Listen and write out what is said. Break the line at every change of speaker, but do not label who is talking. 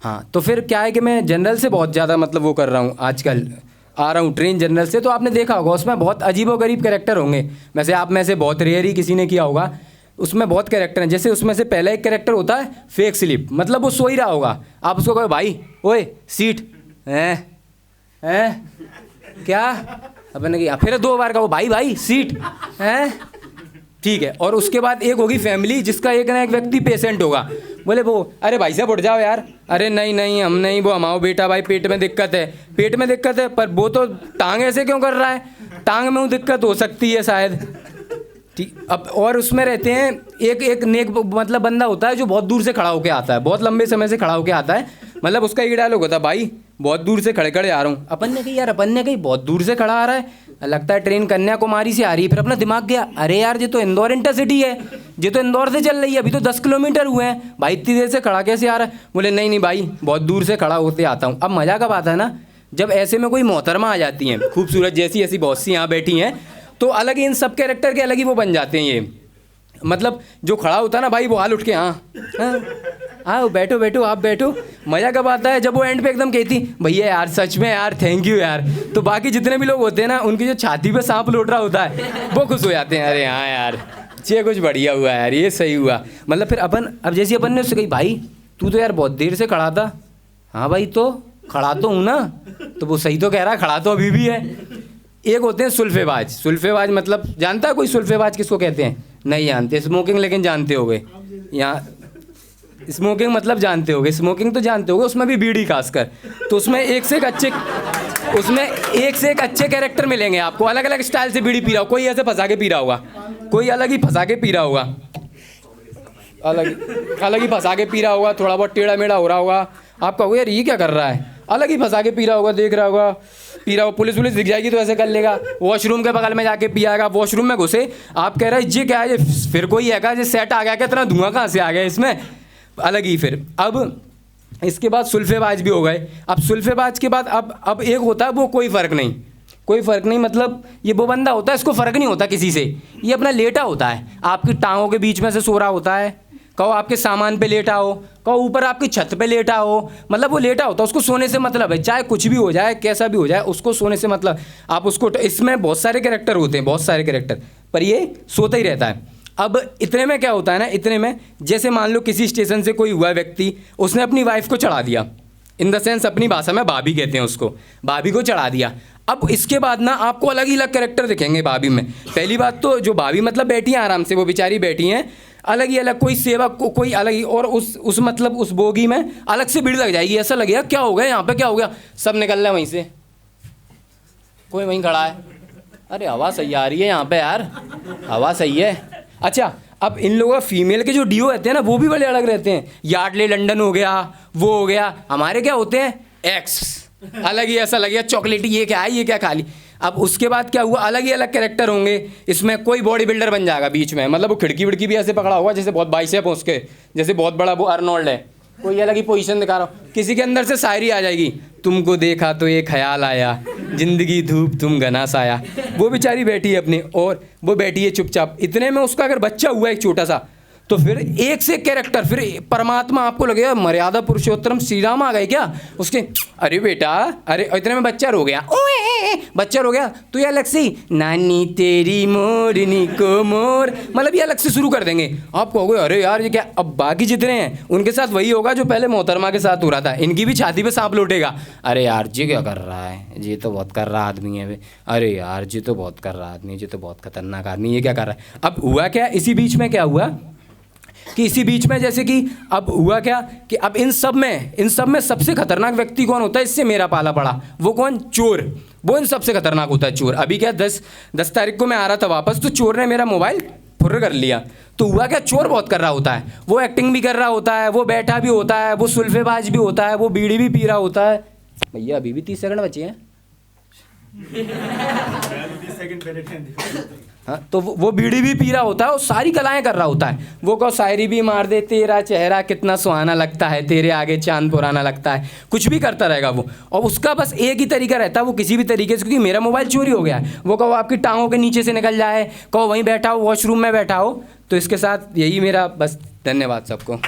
हाँ, तो फिर क्या है कि मैं जनरल से बहुत ज़्यादा मतलब वो कर रहा हूँ आजकल, आ रहा हूँ ट्रेन जनरल से। तो आपने देखा होगा उसमें बहुत अजीबोगरीब कैरेक्टर होंगे, वैसे आप में से बहुत रेयर ही किसी ने किया होगा। उसमें बहुत कैरेक्टर हैं, जैसे उसमें से पहला एक कैरेक्टर होता है फेक स्लीप, मतलब वो सो ही रहा होगा, आप उसको कहो भाई ओए सीट हैं क्या, अपन ने किया, फिर 2 बार कहो भाई भाई सीट हैं, ठीक है। और उसके बाद एक होगी फैमिली जिसका एक ना एक व्यक्ति पेशेंट होगा, बोले वो अरे भाई साहब उठ जाओ यार, अरे नहीं नहीं हम नहीं, वो हमाओ बेटा भाई पेट में दिक्कत है, पेट में दिक्कत है, पर वो तो टांग ऐसे क्यों कर रहा है, टांग में वो दिक्कत हो सकती है शायद, ठीक। अब और उसमें रहते हैं एक नेक मतलब बंदा होता है जो बहुत दूर से खड़ा होके आता है, बहुत लंबे समय से खड़ा होके आता है, मतलब उसका ये डायलॉग होता है भाई बहुत दूर से खड़े खड़े आ रहा हूँ। अपन ने कही यार अपन ने कही बहुत दूर से खड़ा आ रहा है, लगता है ट्रेन कन्याकुमारी से आ रही है, फिर अपना दिमाग गया अरे यार ये तो इंदौर इंटरसिटी है, ये तो इंदौर से चल रही है, अभी तो 10 किलोमीटर हुए हैं भाई, इतनी देर से खड़ा कैसे आ रहा है, बोले नहीं नहीं भाई बहुत दूर से खड़ा होते आता हूँ। अब मज़ा कब आता है ना, जब ऐसे में कोई मोहतरमा आ जाती हैं खूबसूरत जैसी ऐसी बहुत सी यहाँ बैठी हैं, तो अलग ही इन सब कैरेक्टर के अलग ही वो बन जाते हैं ये, मतलब जो खड़ा होता है ना भाई वो हाल उठ के हाँ बैठो बैठो आप बैठो। मज़ा कब आता है जब वो एंड पे एकदम कहती भैया यार सच में यार थैंक यू यार, तो बाकी जितने भी लोग होते हैं ना उनकी जो छाती पे सांप लौट रहा होता है वो खुश हो जाते हैं, अरे हाँ यार ये कुछ बढ़िया हुआ यार, ये सही हुआ। मतलब फिर अब जैसे अपन ने उससे कही भाई तू तो यार बहुत देर से खड़ा था, हाँ भाई तो खड़ा तो हूँ ना, तो वो सही तो कह रहा है, खड़ा तो अभी भी है। एक होते हैं सुल्फेबाज, सुल्फेबाज मतलब जानता है कोई सुल्फेबाज किसको कहते हैं, नहीं जानते, स्मोकिंग लेकिन जानते होगे, यहाँ स्मोकिंग मतलब जानते होगे, स्मोकिंग तो जानते होगे, उसमें भी बीड़ी खासकर, तो उसमें एक से एक अच्छे कैरेक्टर मिलेंगे आपको, अलग अलग स्टाइल से बीड़ी पी रहा हो, कोई ऐसे फंसा के पी रहा होगा, कोई अलग ही फंसा के पी रहा होगा, अलग ही फंसा के पी रहा होगा, थोड़ा बहुत टेढ़ा मेढ़ा हो रहा होगा, आप कहोगे यार ये क्या कर रहा है, अलग ही फंसा के पी रहा होगा, देख रहा होगा पी रहा हो, पुलिस दिख जाएगी तो ऐसे कर लेगा, वॉशरूम के बगल में जाके पियागा, वॉशरूम में घुसे आप कह रहे हैं ये क्या है, ये फिर कोई है क्या, ये सेट आ गया क्या, इतना धुआं कहाँ से आ गया इसमें, अलग ही। फिर अब इसके बाद सुल्फेबाज भी हो गए। अब सुल्फेबाज के बाद अब एक होता है वो कोई फ़र्क नहीं, मतलब ये वो बंदा होता है इसको फ़र्क नहीं होता किसी से, ये अपना लेटा होता है, आपकी टांगों के बीच में से सो रहा होता है, कहो आपके सामान पे लेटा हो, कहो ऊपर आपकी छत पे लेटा हो, मतलब वो लेटा होता है, उसको सोने से मतलब है, चाहे कुछ भी हो जाए कैसा भी हो जाए उसको सोने से मतलब। आप उसको, इसमें बहुत सारे कैरेक्टर होते हैं, बहुत सारे कैरेक्टर, पर ये सोता ही रहता है। अब इतने में क्या होता है ना, इतने में जैसे मान लो किसी स्टेशन से कोई हुआ व्यक्ति, उसने अपनी वाइफ को चढ़ा दिया, इन द सेंस अपनी भाषा में भाभी कहते हैं उसको, भाभी को चढ़ा दिया। अब इसके बाद ना आपको अलग ही अलग कैरेक्टर दिखेंगे भाभी में। पहली बात तो जो भाभी मतलब बैठी हैं आराम से, वो बेचारी बैठी हैं अलग ही अलग, कोई सेवक को कोई अलग ही, और उस मतलब उस बोगी में अलग से भीड़ लग जाएगी, ऐसा लगेगा क्या हो गया यहाँ पे, क्या हो गया, सब निकल रहे हैं वहीं से, कोई वहीं खड़ा है, अरे हवा सही आ रही है यहाँ पे यार, हवा सही है। अच्छा, अब इन लोगों का फीमेल के जो डीओ रहते हैं ना वो भी बड़े अलग रहते हैं, यार्डले लंदन हो गया, वो हो गया, हमारे क्या होते हैं एक्स, अलग ही ऐसा लगेगा चॉकलेटी, ये क्या है, ये क्या खा ली। अब उसके बाद क्या हुआ, अलग ही अलग कैरेक्टर होंगे इसमें, कोई बॉडी बिल्डर बन जाएगा बीच में, मतलब वो खिड़की विड़की भी ऐसे पकड़ा होगा जैसे बहुत बाइसेप हो उसके, जैसे बहुत बड़ा वो अर्नोल्ड है, कोई अलग ही पोजीशन दिखा रहा हो, किसी के अंदर से शायरी आ जाएगी, तुमको देखा तो ये ख्याल आया, जिंदगी धूप तुम घना साया, वो बेचारी बैठी है अपने, और वो बैठी है चुपचाप। इतने में उसका अगर बच्चा हुआ एक छोटा सा, तो फिर एक से कैरेक्टर, फिर परमात्मा, आपको लगेगा मर्यादा पुरुषोत्तम श्री राम आ गए क्या उसके, अरे बेटा, अरे इतने में बच्चा रो गया, बच्चा रो गया तो ये अलग से नानी तेरी मोरनी को मोर, मतलब ये अलग से शुरू कर देंगे। आप कहोगे अरे यार ये क्या। अब बाकी जितने हैं उनके साथ वही होगा जो पहले मोहतरमा के साथ हो रहा था, इनकी भी छाती पे सांप लौटेगा, अरे यार ये क्या कर रहा है, ये तो बहुत कर रहा आदमी है, अरे यार ये तो बहुत कर रहा आदमी, ये तो बहुत खतरनाक आदमी, ये क्या कर रहा है। अब हुआ क्या, इसी बीच में क्या हुआ कि इसी बीच में जैसे कि अब हुआ क्या कि अब इन सब में सबसे खतरनाक व्यक्ति कौन होता है, इससे मेरा पाला पड़ा, वो कौन, चोर, वो इन सबसे खतरनाक होता है चोर। अभी क्या 10 तारीख को मैं आ रहा था वापस, तो चोर ने मेरा मोबाइल फुर्र कर लिया। तो हुआ क्या, चोर बहुत कर रहा होता है, वो एक्टिंग भी कर रहा होता है, वो बैठा भी होता है, वो सुल्फेबाज भी होता है, वो बीड़ी भी पी रहा होता है। भैया अभी भी 30 सेकंड बचे हैं। हाँ, तो वो बीड़ी भी पी रहा होता है और सारी कलाएं कर रहा होता है। वो कहो शायरी भी मार दे, तेरा चेहरा कितना सुहाना लगता है, तेरे आगे चांद पुराना लगता है, कुछ भी करता रहेगा वो। और उसका बस एक ही तरीका रहता है, वो किसी भी तरीके से, क्योंकि मेरा मोबाइल चोरी हो गया है, वो कहो आपकी टांगों के नीचे से निकल जाए, कहो वहीं बैठा हो, वॉशरूम में बैठा हो। तो इसके साथ यही मेरा बस, धन्यवाद सबको।